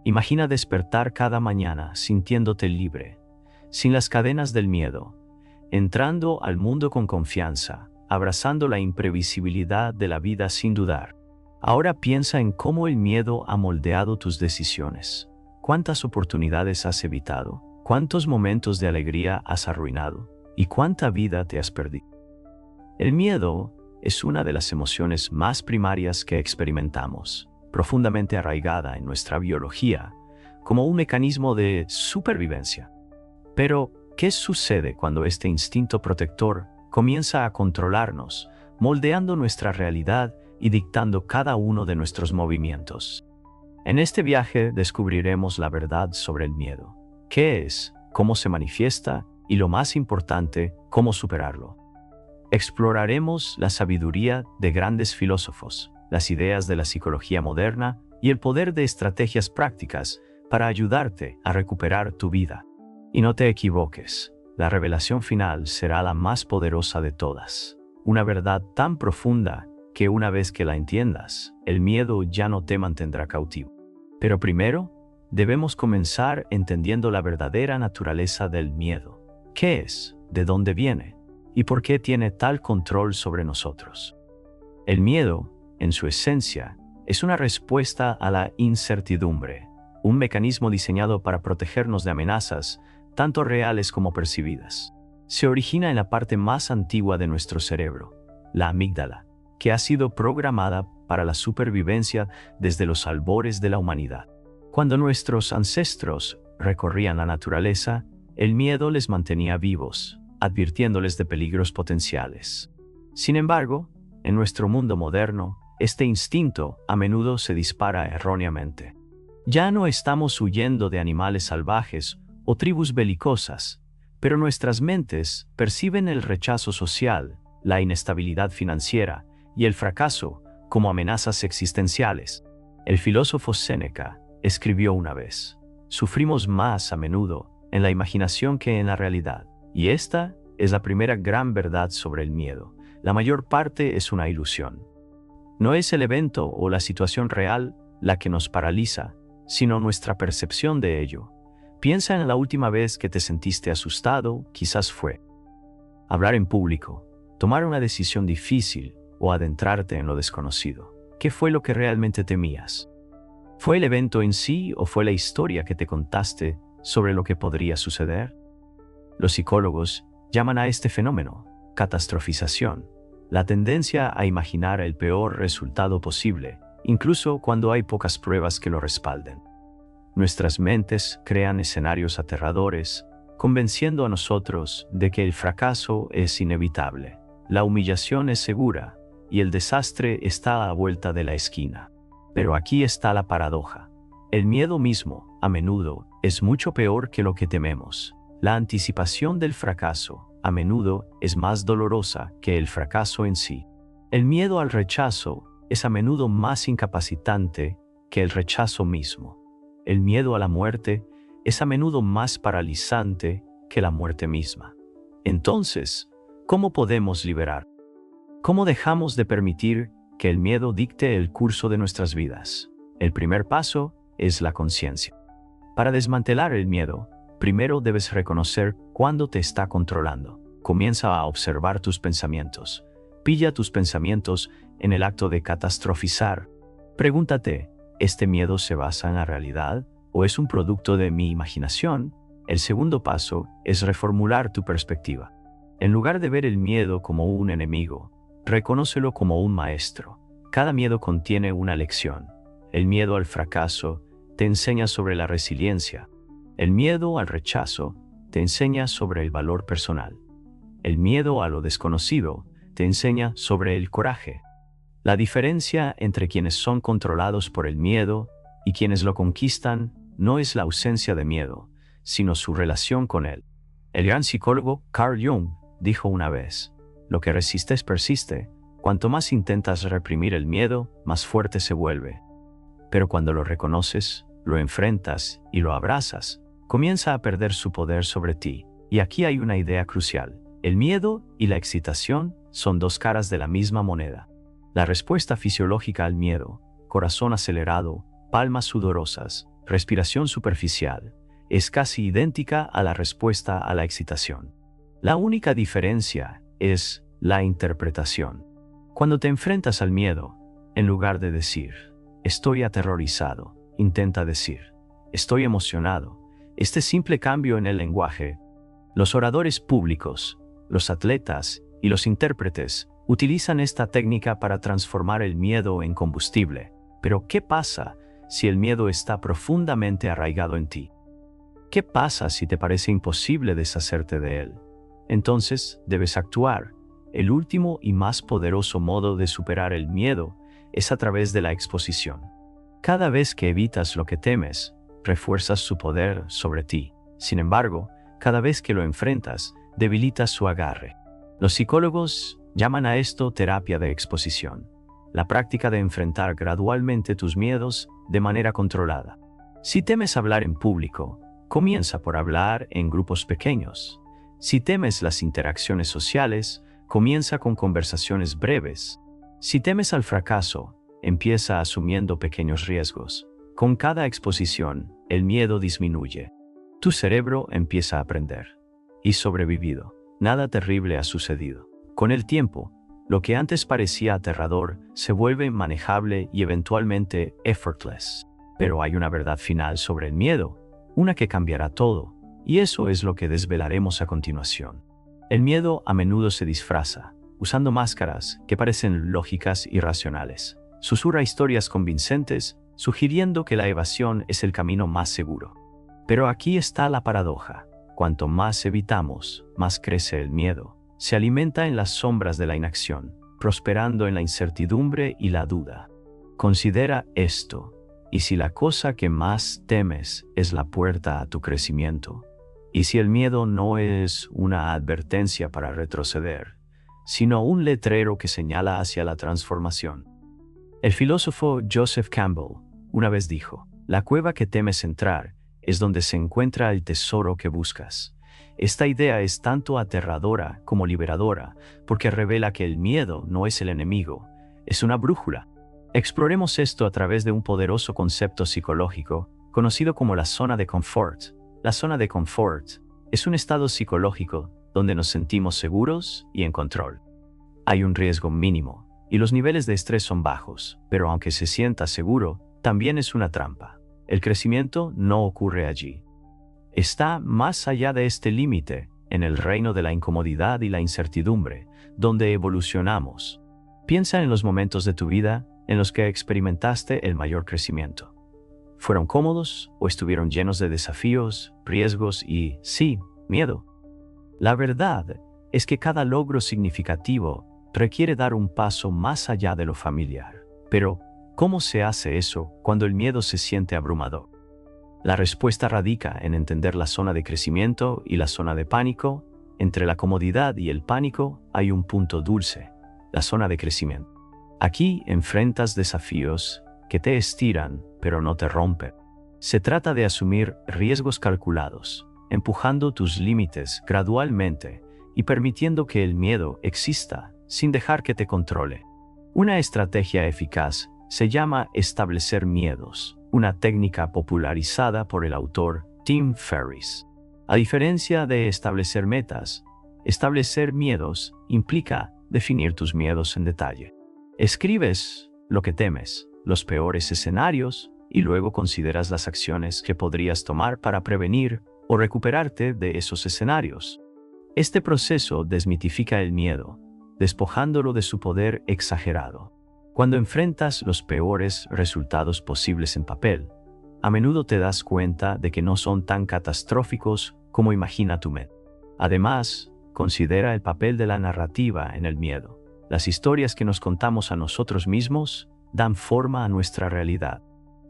Imagina despertar cada mañana sintiéndote libre, sin las cadenas del miedo, entrando al mundo con confianza, abrazando la imprevisibilidad de la vida sin dudar. Ahora piensa en cómo el miedo ha moldeado tus decisiones. ¿Cuántas oportunidades has evitado? ¿Cuántos momentos de alegría has arruinado? ¿Y cuánta vida te has perdido? El miedo es una de las emociones más primarias que experimentamos, profundamente arraigada en nuestra biología, como un mecanismo de supervivencia. Pero, ¿qué sucede cuando este instinto protector comienza a controlarnos, moldeando nuestra realidad y dictando cada uno de nuestros movimientos? En este viaje descubriremos la verdad sobre el miedo, qué es, cómo se manifiesta y, lo más importante, cómo superarlo. Exploraremos la sabiduría de grandes filósofos, las ideas de la psicología moderna y el poder de estrategias prácticas para ayudarte a recuperar tu vida. Y no te equivoques, la revelación final será la más poderosa de todas. Una verdad tan profunda que una vez que la entiendas, el miedo ya no te mantendrá cautivo. Pero primero, debemos comenzar entendiendo la verdadera naturaleza del miedo. ¿Qué es? ¿De dónde viene? ¿Y por qué tiene tal control sobre nosotros? El miedo, en su esencia, es una respuesta a la incertidumbre, un mecanismo diseñado para protegernos de amenazas, tanto reales como percibidas. Se origina en la parte más antigua de nuestro cerebro, la amígdala, que ha sido programada para la supervivencia desde los albores de la humanidad. Cuando nuestros ancestros recorrían la naturaleza, el miedo les mantenía vivos, advirtiéndoles de peligros potenciales. Sin embargo, en nuestro mundo moderno, este instinto a menudo se dispara erróneamente. Ya no estamos huyendo de animales salvajes o tribus belicosas, pero nuestras mentes perciben el rechazo social, la inestabilidad financiera y el fracaso como amenazas existenciales. El filósofo Séneca escribió una vez: sufrimos más a menudo en la imaginación que en la realidad. Y esta es la primera gran verdad sobre el miedo. La mayor parte es una ilusión. No es el evento o la situación real la que nos paraliza, sino nuestra percepción de ello. Piensa en la última vez que te sentiste asustado, quizás fue hablar en público, tomar una decisión difícil o adentrarte en lo desconocido. ¿Qué fue lo que realmente temías? ¿Fue el evento en sí o fue la historia que te contaste sobre lo que podría suceder? Los psicólogos llaman a este fenómeno catastrofización, la tendencia a imaginar el peor resultado posible, incluso cuando hay pocas pruebas que lo respalden. Nuestras mentes crean escenarios aterradores, convenciendo a nosotros de que el fracaso es inevitable, la humillación es segura y el desastre está a la vuelta de la esquina. Pero aquí está la paradoja. El miedo mismo, a menudo, es mucho peor que lo que tememos. La anticipación del fracaso, a menudo, es más dolorosa que el fracaso en sí. El miedo al rechazo es a menudo más incapacitante que el rechazo mismo. El miedo a la muerte es a menudo más paralizante que la muerte misma. Entonces, ¿cómo podemos liberar? ¿Cómo dejamos de permitir que el miedo dicte el curso de nuestras vidas? El primer paso es la conciencia. Para desmantelar el miedo, primero debes reconocer cuándo te está controlando. Comienza a observar tus pensamientos. Pilla tus pensamientos en el acto de catastrofizar. Pregúntate, ¿este miedo se basa en la realidad o es un producto de mi imaginación? El segundo paso es reformular tu perspectiva. En lugar de ver el miedo como un enemigo, reconócelo como un maestro. Cada miedo contiene una lección. El miedo al fracaso te enseña sobre la resiliencia. El miedo al rechazo te enseña sobre el valor personal. El miedo a lo desconocido te enseña sobre el coraje. La diferencia entre quienes son controlados por el miedo y quienes lo conquistan no es la ausencia de miedo, sino su relación con él. El gran psicólogo Carl Jung dijo una vez: lo que resistes persiste. Cuanto más intentas reprimir el miedo, más fuerte se vuelve. Pero cuando lo reconoces, lo enfrentas y lo abrazas, comienza a perder su poder sobre ti. Y aquí hay una idea crucial. El miedo y la excitación son dos caras de la misma moneda. La respuesta fisiológica al miedo, corazón acelerado, palmas sudorosas, respiración superficial, es casi idéntica a la respuesta a la excitación. La única diferencia es la interpretación. Cuando te enfrentas al miedo, en lugar de decir, estoy aterrorizado, intenta decir, estoy emocionado. Este simple cambio en el lenguaje, los oradores públicos, los atletas y los intérpretes utilizan esta técnica para transformar el miedo en combustible. Pero ¿qué pasa si el miedo está profundamente arraigado en ti? ¿Qué pasa si te parece imposible deshacerte de él? Entonces debes actuar. El último y más poderoso modo de superar el miedo es a través de la exposición. Cada vez que evitas lo que temes, refuerzas su poder sobre ti. Sin embargo, cada vez que lo enfrentas, debilitas su agarre. Los psicólogos llaman a esto terapia de exposición, la práctica de enfrentar gradualmente tus miedos de manera controlada. Si temes hablar en público, comienza por hablar en grupos pequeños. Si temes las interacciones sociales, comienza con conversaciones breves. Si temes al fracaso, empieza asumiendo pequeños riesgos. Con cada exposición, el miedo disminuye. Tu cerebro empieza a aprender. Y sobrevivido. Nada terrible ha sucedido. Con el tiempo, lo que antes parecía aterrador se vuelve manejable y eventualmente effortless. Pero hay una verdad final sobre el miedo, una que cambiará todo, y eso es lo que desvelaremos a continuación. El miedo a menudo se disfraza, usando máscaras que parecen lógicas y racionales. Susurra historias convincentes, sugiriendo que la evasión es el camino más seguro. Pero aquí está la paradoja. Cuanto más evitamos, más crece el miedo. Se alimenta en las sombras de la inacción, prosperando en la incertidumbre y la duda. Considera esto, y si la cosa que más temes es la puerta a tu crecimiento, y si el miedo no es una advertencia para retroceder, sino un letrero que señala hacia la transformación. El filósofo Joseph Campbell una vez dijo, la cueva que temes entrar es donde se encuentra el tesoro que buscas. Esta idea es tanto aterradora como liberadora porque revela que el miedo no es el enemigo, es una brújula. Exploremos esto a través de un poderoso concepto psicológico conocido como la zona de confort. La zona de confort es un estado psicológico donde nos sentimos seguros y en control. Hay un riesgo mínimo y los niveles de estrés son bajos, pero aunque se sienta seguro, también es una trampa. El crecimiento no ocurre allí. Está más allá de este límite, en el reino de la incomodidad y la incertidumbre, donde evolucionamos. Piensa en los momentos de tu vida en los que experimentaste el mayor crecimiento. ¿Fueron cómodos o estuvieron llenos de desafíos, riesgos y, sí, miedo? La verdad es que cada logro significativo requiere dar un paso más allá de lo familiar. Pero, ¿cómo se hace eso cuando el miedo se siente abrumador? La respuesta radica en entender la zona de crecimiento y la zona de pánico. Entre la comodidad y el pánico hay un punto dulce, la zona de crecimiento. Aquí enfrentas desafíos que te estiran, pero no te rompen. Se trata de asumir riesgos calculados, empujando tus límites gradualmente y permitiendo que el miedo exista sin dejar que te controle. Una estrategia eficaz se llama establecer miedos, una técnica popularizada por el autor Tim Ferriss. A diferencia de establecer metas, establecer miedos implica definir tus miedos en detalle. Escribes lo que temes, los peores escenarios, y luego consideras las acciones que podrías tomar para prevenir o recuperarte de esos escenarios. Este proceso desmitifica el miedo, despojándolo de su poder exagerado. Cuando enfrentas los peores resultados posibles en papel, a menudo te das cuenta de que no son tan catastróficos como imagina tu mente. Además, considera el papel de la narrativa en el miedo. Las historias que nos contamos a nosotros mismos dan forma a nuestra realidad.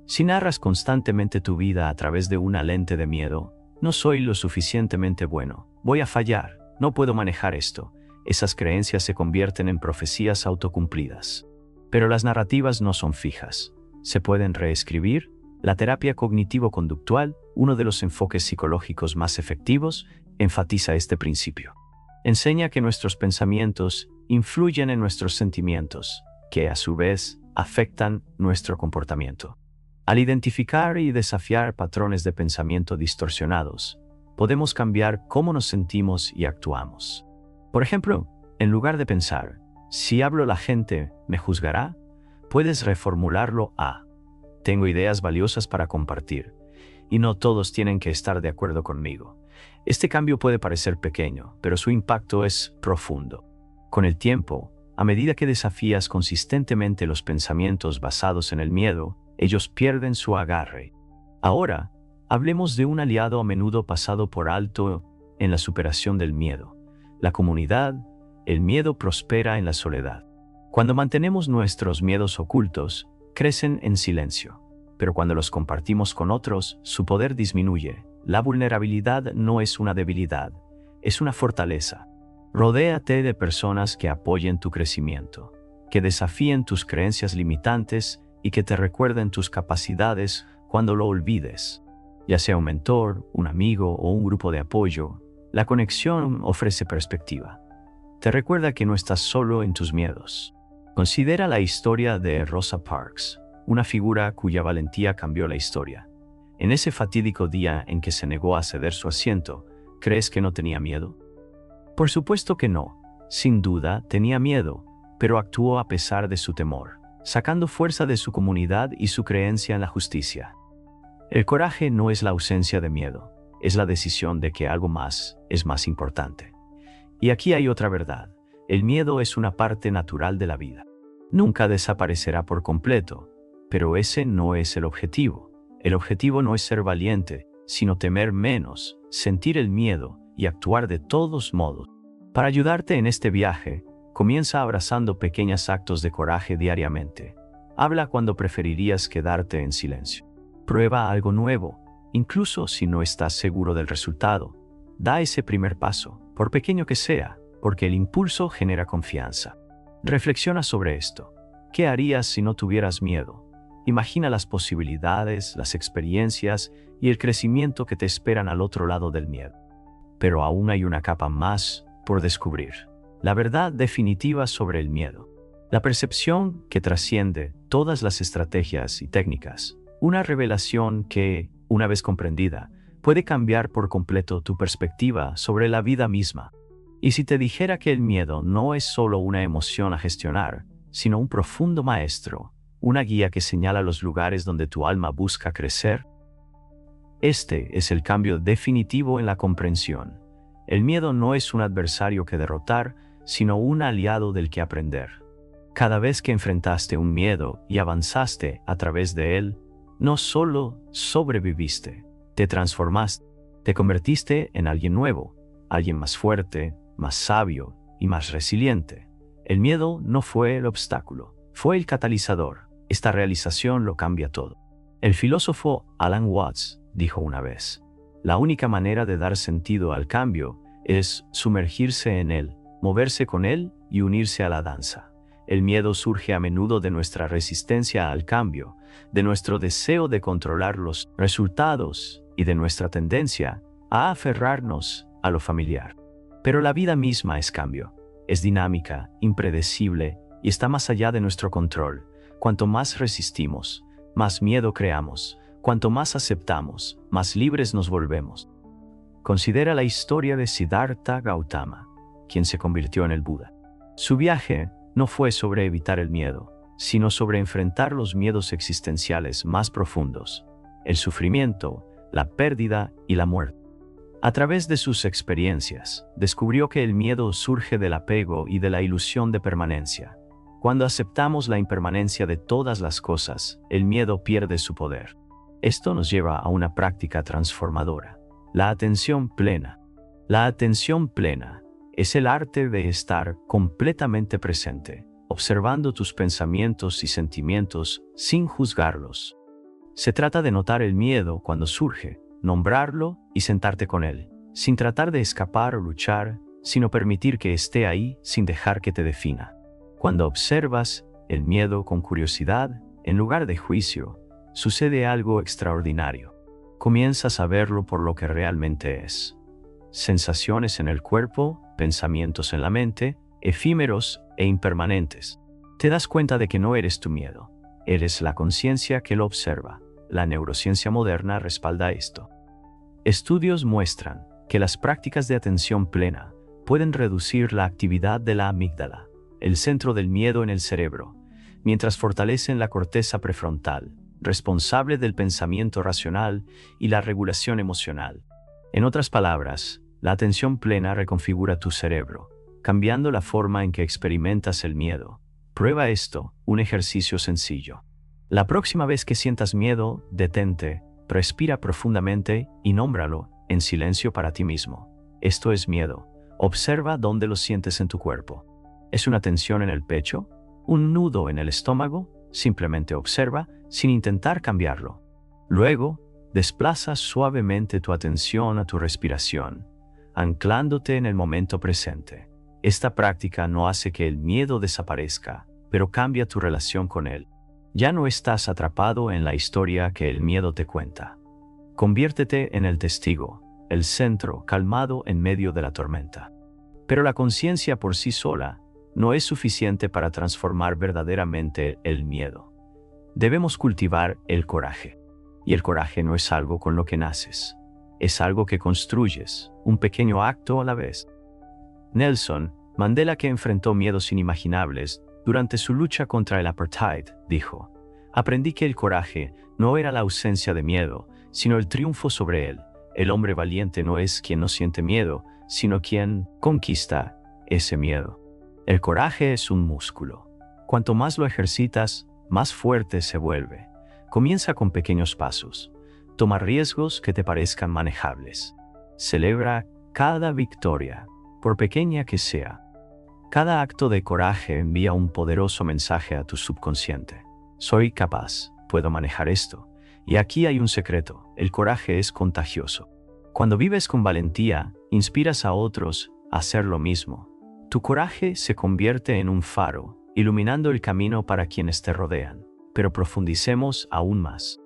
Si narras constantemente tu vida a través de una lente de miedo, no soy lo suficientemente bueno, voy a fallar, no puedo manejar esto, esas creencias se convierten en profecías autocumplidas. Pero las narrativas no son fijas. Se pueden reescribir. La terapia cognitivo-conductual, uno de los enfoques psicológicos más efectivos, enfatiza este principio. Enseña que nuestros pensamientos influyen en nuestros sentimientos, que a su vez afectan nuestro comportamiento. Al identificar y desafiar patrones de pensamiento distorsionados, podemos cambiar cómo nos sentimos y actuamos. Por ejemplo, en lugar de pensar, si hablo la gente me juzgará, puedes reformularlo a, tengo ideas valiosas para compartir, y no todos tienen que estar de acuerdo conmigo. Este cambio puede parecer pequeño, pero su impacto es profundo. Con el tiempo, a medida que desafías consistentemente los pensamientos basados en el miedo, ellos pierden su agarre. Ahora, hablemos de un aliado a menudo pasado por alto en la superación del miedo. La comunidad. El miedo prospera en la soledad. Cuando mantenemos nuestros miedos ocultos, crecen en silencio. Pero cuando los compartimos con otros, su poder disminuye. La vulnerabilidad no es una debilidad, es una fortaleza. Rodéate de personas que apoyen tu crecimiento, que desafíen tus creencias limitantes y que te recuerden tus capacidades cuando lo olvides. Ya sea un mentor, un amigo o un grupo de apoyo, la conexión ofrece perspectiva. Te recuerda que no estás solo en tus miedos. Considera la historia de Rosa Parks, una figura cuya valentía cambió la historia. En ese fatídico día en que se negó a ceder su asiento, ¿crees que no tenía miedo? Por supuesto que no. Sin duda, tenía miedo, pero actuó a pesar de su temor, sacando fuerza de su comunidad y su creencia en la justicia. El coraje no es la ausencia de miedo, es la decisión de que algo más es más importante. Y aquí hay otra verdad. El miedo es una parte natural de la vida. Nunca desaparecerá por completo, pero ese no es el objetivo. El objetivo no es ser valiente, sino temer menos, sentir el miedo y actuar de todos modos. Para ayudarte en este viaje, comienza abrazando pequeños actos de coraje diariamente. Habla cuando preferirías quedarte en silencio. Prueba algo nuevo, incluso si no estás seguro del resultado. Da ese primer paso, por pequeño que sea, porque el impulso genera confianza. Reflexiona sobre esto. ¿Qué harías si no tuvieras miedo? Imagina las posibilidades, las experiencias y el crecimiento que te esperan al otro lado del miedo. Pero aún hay una capa más por descubrir. La verdad definitiva sobre el miedo. La percepción que trasciende todas las estrategias y técnicas. Una revelación que, una vez comprendida, puede cambiar por completo tu perspectiva sobre la vida misma. Y si te dijera que el miedo no es solo una emoción a gestionar, sino un profundo maestro, una guía que señala los lugares donde tu alma busca crecer. Este es el cambio definitivo en la comprensión. El miedo no es un adversario que derrotar, sino un aliado del que aprender. Cada vez que enfrentaste un miedo y avanzaste a través de él, no solo sobreviviste, te transformaste, te convertiste en alguien nuevo, alguien más fuerte, más sabio y más resiliente. El miedo no fue el obstáculo, fue el catalizador. Esta realización lo cambia todo. El filósofo Alan Watts dijo una vez, la única manera de dar sentido al cambio es sumergirse en él, moverse con él y unirse a la danza. El miedo surge a menudo de nuestra resistencia al cambio, de nuestro deseo de controlar los resultados y de nuestra tendencia a aferrarnos a lo familiar. Pero la vida misma es cambio, es dinámica, impredecible y está más allá de nuestro control. Cuanto más resistimos, más miedo creamos. Cuanto más aceptamos, más libres nos volvemos. Considera la historia de Siddhartha Gautama, quien se convirtió en el Buda. Su viaje no fue sobre evitar el miedo, sino sobre enfrentar los miedos existenciales más profundos, el sufrimiento, la pérdida y la muerte. A través de sus experiencias, descubrió que el miedo surge del apego y de la ilusión de permanencia. Cuando aceptamos la impermanencia de todas las cosas, el miedo pierde su poder. Esto nos lleva a una práctica transformadora, la atención plena. La atención plena es el arte de estar completamente presente, observando tus pensamientos y sentimientos sin juzgarlos. Se trata de notar el miedo cuando surge, nombrarlo y sentarte con él, sin tratar de escapar o luchar, sino permitir que esté ahí sin dejar que te defina. Cuando observas el miedo con curiosidad, en lugar de juicio, sucede algo extraordinario. Comienzas a verlo por lo que realmente es. Sensaciones en el cuerpo, pensamientos en la mente, efímeros e impermanentes. Te das cuenta de que no eres tu miedo, eres la conciencia que lo observa. La neurociencia moderna respalda esto. Estudios muestran que las prácticas de atención plena pueden reducir la actividad de la amígdala, el centro del miedo en el cerebro, mientras fortalecen la corteza prefrontal, responsable del pensamiento racional y la regulación emocional. En otras palabras, la atención plena reconfigura tu cerebro, cambiando la forma en que experimentas el miedo. Prueba esto, un ejercicio sencillo. La próxima vez que sientas miedo, detente, respira profundamente y nómbralo en silencio para ti mismo. Esto es miedo. Observa dónde lo sientes en tu cuerpo. ¿Es una tensión en el pecho? ¿Un nudo en el estómago? Simplemente observa sin intentar cambiarlo. Luego, desplaza suavemente tu atención a tu respiración, anclándote en el momento presente. Esta práctica no hace que el miedo desaparezca, pero cambia tu relación con él. Ya no estás atrapado en la historia que el miedo te cuenta. Conviértete en el testigo, el centro calmado en medio de la tormenta. Pero la conciencia por sí sola no es suficiente para transformar verdaderamente el miedo. Debemos cultivar el coraje. Y el coraje no es algo con lo que naces. Es algo que construyes, un pequeño acto a la vez. Nelson Mandela, que enfrentó miedos inimaginables durante su lucha contra el apartheid, dijo: «Aprendí que el coraje no era la ausencia de miedo, sino el triunfo sobre él. El hombre valiente no es quien no siente miedo, sino quien conquista ese miedo». El coraje es un músculo. Cuanto más lo ejercitas, más fuerte se vuelve. Comienza con pequeños pasos. Toma riesgos que te parezcan manejables. Celebra cada victoria, por pequeña que sea. Cada acto de coraje envía un poderoso mensaje a tu subconsciente. Soy capaz, puedo manejar esto. Y aquí hay un secreto: el coraje es contagioso. Cuando vives con valentía, inspiras a otros a hacer lo mismo. Tu coraje se convierte en un faro, iluminando el camino para quienes te rodean. Pero profundicemos aún más.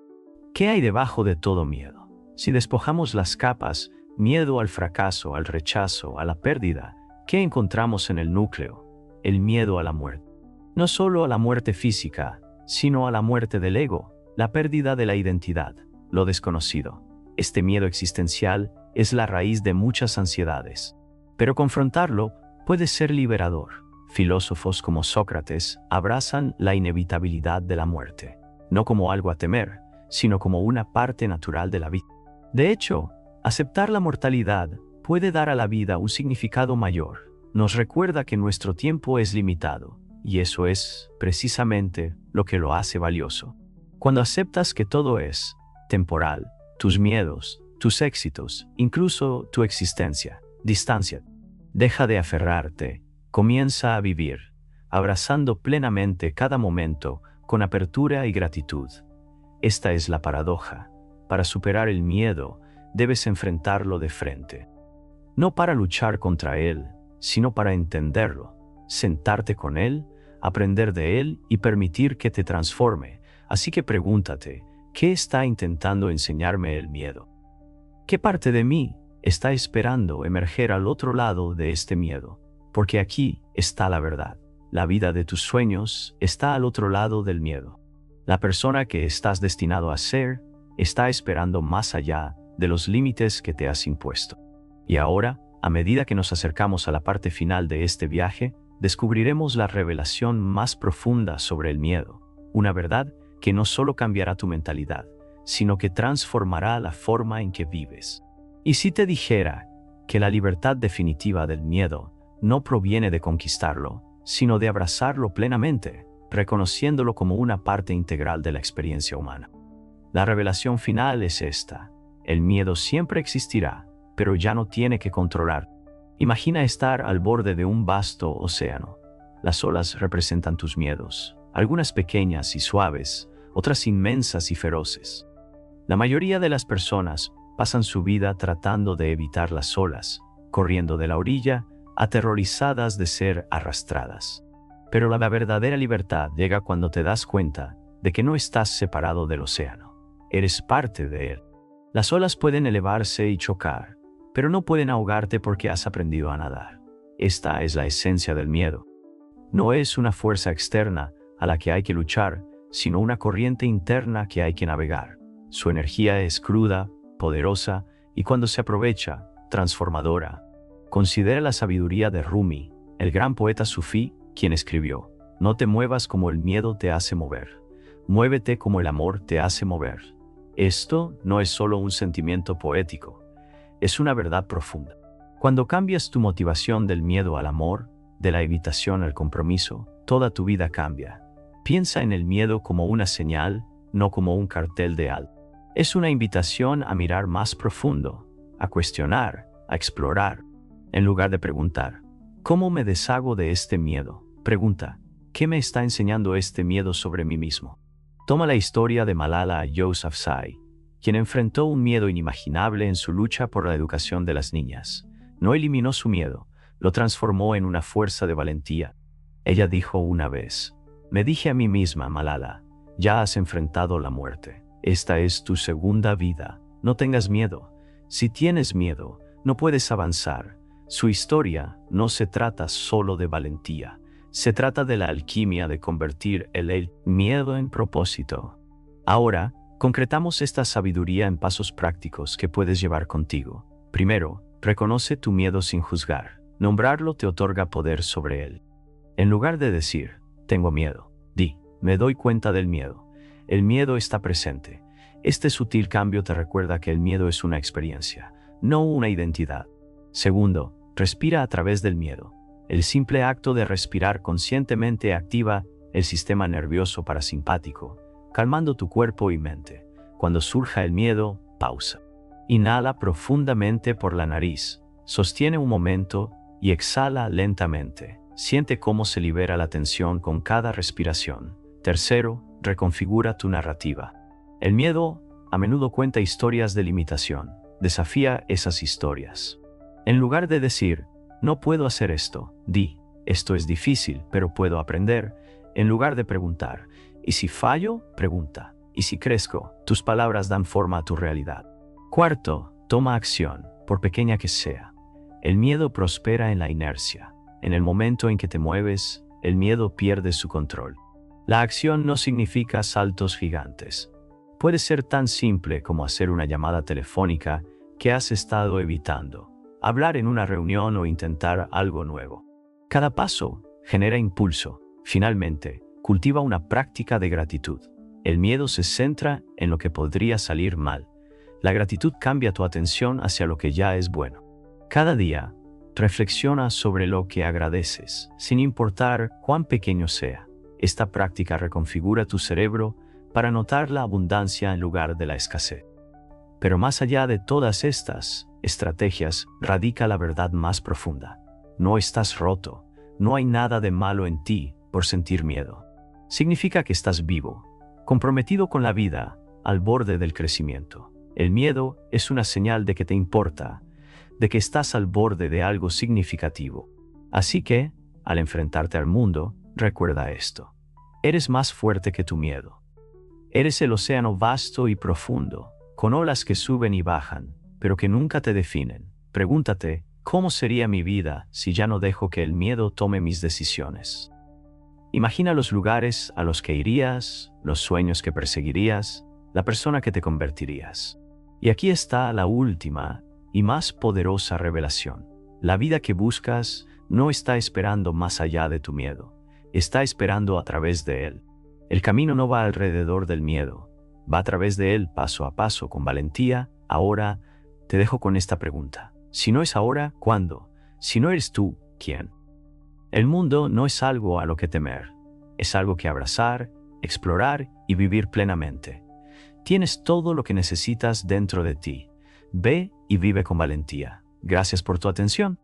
¿Qué hay debajo de todo miedo? Si despojamos las capas, miedo al fracaso, al rechazo, a la pérdida, ¿qué encontramos en el núcleo? El miedo a la muerte. No solo a la muerte física, sino a la muerte del ego, la pérdida de la identidad, lo desconocido. Este miedo existencial es la raíz de muchas ansiedades. Pero confrontarlo puede ser liberador. Filósofos como Sócrates abrazan la inevitabilidad de la muerte, no como algo a temer, sino como una parte natural de la vida. De hecho, aceptar la mortalidad puede dar a la vida un significado mayor. Nos recuerda que nuestro tiempo es limitado, y eso es precisamente lo que lo hace valioso. Cuando aceptas que todo es temporal, tus miedos, tus éxitos, incluso tu existencia, distancia. Deja de aferrarte, comienza a vivir, abrazando plenamente cada momento con apertura y gratitud. Esta es la paradoja. Para superar el miedo, debes enfrentarlo de frente. No para luchar contra él, sino para entenderlo, sentarte con él, aprender de él y permitir que te transforme. Así que pregúntate, ¿qué está intentando enseñarme el miedo? ¿Qué parte de mí está esperando emerger al otro lado de este miedo? Porque aquí está la verdad. La vida de tus sueños está al otro lado del miedo. La persona que estás destinado a ser está esperando más allá de los límites que te has impuesto. Y ahora, a medida que nos acercamos a la parte final de este viaje, descubriremos la revelación más profunda sobre el miedo, una verdad que no solo cambiará tu mentalidad, sino que transformará la forma en que vives. Y si te dijera que la libertad definitiva del miedo no proviene de conquistarlo, sino de abrazarlo plenamente, reconociéndolo como una parte integral de la experiencia humana. La revelación final es esta: el miedo siempre existirá, pero ya no tiene que controlar. Imagina estar al borde de un vasto océano. Las olas representan tus miedos, algunas pequeñas y suaves, otras inmensas y feroces. La mayoría de las personas pasan su vida tratando de evitar las olas, corriendo de la orilla, aterrorizadas de ser arrastradas. Pero la verdadera libertad llega cuando te das cuenta de que no estás separado del océano. Eres parte de él. Las olas pueden elevarse y chocar, pero no pueden ahogarte porque has aprendido a nadar. Esta es la esencia del miedo. No es una fuerza externa a la que hay que luchar, sino una corriente interna que hay que navegar. Su energía es cruda, poderosa y cuando se aprovecha, transformadora. Considera la sabiduría de Rumi, el gran poeta sufí, quien escribió: no te muevas como el miedo te hace mover. Muévete como el amor te hace mover. Esto no es solo un sentimiento poético, es una verdad profunda. Cuando cambias tu motivación del miedo al amor, de la evitación al compromiso, toda tu vida cambia. Piensa en el miedo como una señal, no como un cartel de alto. Es una invitación a mirar más profundo, a cuestionar, a explorar. En lugar de preguntar, ¿cómo me deshago de este miedo? Pregunta, ¿qué me está enseñando este miedo sobre mí mismo? Toma la historia de Malala Yousafzai, quien enfrentó un miedo inimaginable en su lucha por la educación de las niñas. No eliminó su miedo, lo transformó en una fuerza de valentía. Ella dijo una vez: me dije a mí misma, Malala, ya has enfrentado la muerte. Esta es tu segunda vida. No tengas miedo. Si tienes miedo, no puedes avanzar. Su historia no se trata solo de valentía. Se trata de la alquimia de convertir el miedo en propósito. Ahora, concretamos esta sabiduría en pasos prácticos que puedes llevar contigo. Primero, reconoce tu miedo sin juzgar. Nombrarlo te otorga poder sobre él. En lugar de decir, tengo miedo, di, me doy cuenta del miedo. El miedo está presente. Este sutil cambio te recuerda que el miedo es una experiencia, no una identidad. Segundo, respira a través del miedo. El simple acto de respirar conscientemente activa el sistema nervioso parasimpático, calmando tu cuerpo y mente. Cuando surja el miedo, pausa. Inhala profundamente por la nariz, sostiene un momento y exhala lentamente. Siente cómo se libera la tensión con cada respiración. Tercero, reconfigura tu narrativa. El miedo a menudo cuenta historias de limitación. Desafía esas historias. En lugar de decir, no puedo hacer esto, di, esto es difícil, pero puedo aprender. En lugar de preguntar, ¿y si fallo? Pregunta. ¿Y si crezco? Tus palabras dan forma a tu realidad. Cuarto, toma acción, por pequeña que sea. El miedo prospera en la inercia. En el momento en que te mueves, el miedo pierde su control. La acción no significa saltos gigantes. Puede ser tan simple como hacer una llamada telefónica que has estado evitando, hablar en una reunión o intentar algo nuevo. Cada paso genera impulso. Finalmente, cultiva una práctica de gratitud. El miedo se centra en lo que podría salir mal. La gratitud cambia tu atención hacia lo que ya es bueno. Cada día, reflexiona sobre lo que agradeces, sin importar cuán pequeño sea. Esta práctica reconfigura tu cerebro para notar la abundancia en lugar de la escasez. Pero más allá de todas estas estrategias, radica la verdad más profunda. No estás roto, no hay nada de malo en ti por sentir miedo. Significa que estás vivo, comprometido con la vida, al borde del crecimiento. El miedo es una señal de que te importa, de que estás al borde de algo significativo. Así que, al enfrentarte al mundo, recuerda esto. Eres más fuerte que tu miedo. Eres el océano vasto y profundo, con olas que suben y bajan, pero que nunca te definen. Pregúntate, ¿cómo sería mi vida si ya no dejo que el miedo tome mis decisiones? Imagina los lugares a los que irías, los sueños que perseguirías, la persona que te convertirías. Y aquí está la última y más poderosa revelación. La vida que buscas no está esperando más allá de tu miedo. Está esperando a través de él. El camino no va alrededor del miedo, va a través de él paso a paso con valentía. Ahora te dejo con esta pregunta. Si no es ahora, ¿cuándo? Si no eres tú, ¿quién? El mundo no es algo a lo que temer, es algo que abrazar, explorar y vivir plenamente. Tienes todo lo que necesitas dentro de ti. Ve y vive con valentía. Gracias por tu atención.